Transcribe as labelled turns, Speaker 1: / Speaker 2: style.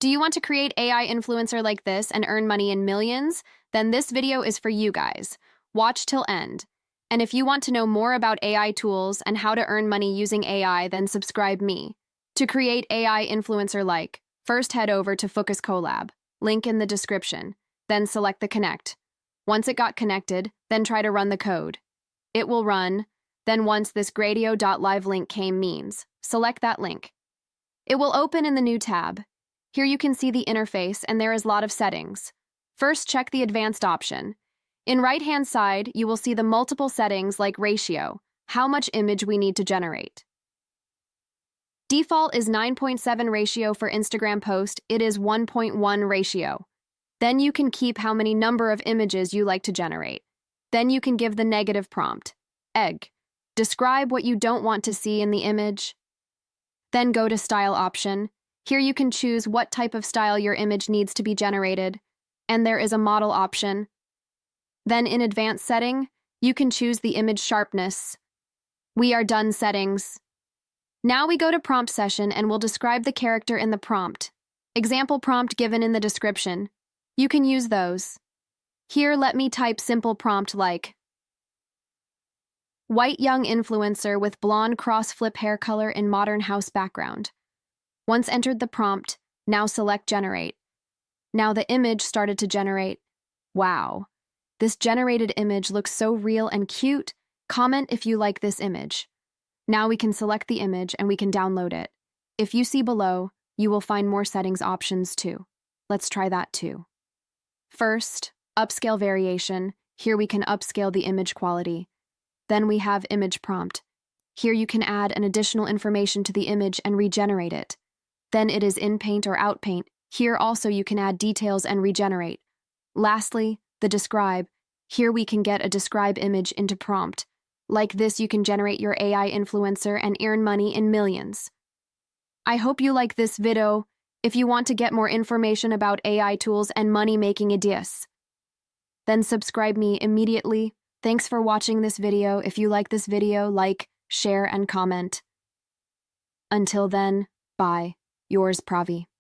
Speaker 1: Do you want to create AI influencer like this and earn money in millions? Then this video is for you guys. Watch till end. And if you want to know more about AI tools and how to earn money using AI, then subscribe me. To create AI influencer like, first head over to Focus Collab, link in the description, then select the connect. Once it got connected, then try to run the code. It will run, then once this gradio.live link came means, select that link. It will open in the new tab. Here you can see the interface and there is a lot of settings. First, check the advanced option. In right-hand side, you will see the multiple settings like ratio, how much image we need to generate. Default is 9.7 ratio for Instagram post, it is 1.1 ratio. Then you can keep how many number of images you like to generate. Then you can give the negative prompt, egg. Describe what you don't want to see in the image. Then go to style option. Here you can choose what type of style your image needs to be generated, and there is a model option. Then in advanced setting, you can choose the image sharpness. We are done settings. Now we go to prompt session and we'll describe the character in the prompt. Example prompt given in the description. You can use those. Here let me type simple prompt like white young influencer with blonde cross flip hair color in modern house background. Once entered the prompt, now select generate. Now the image started to generate. Wow, this generated image looks so real and cute. Comment if you like this image. Now we can select the image and we can download it. If you see below, you will find more settings options too. Let's try that too. First, upscale variation. Here we can upscale the image quality. Then we have image prompt. Here you can add an additional information to the image and regenerate it. Then it is in paint or out paint. Here also you can add details and regenerate. Lastly, the describe. Here we can get a describe image into prompt. Like this, you can generate your AI influencer and earn money in millions. I hope you like this video. If you want to get more information about AI tools and money-making ideas, then subscribe me immediately. Thanks for watching this video. If you like this video, like, share, and comment. Until then, bye. Yours, Pravi.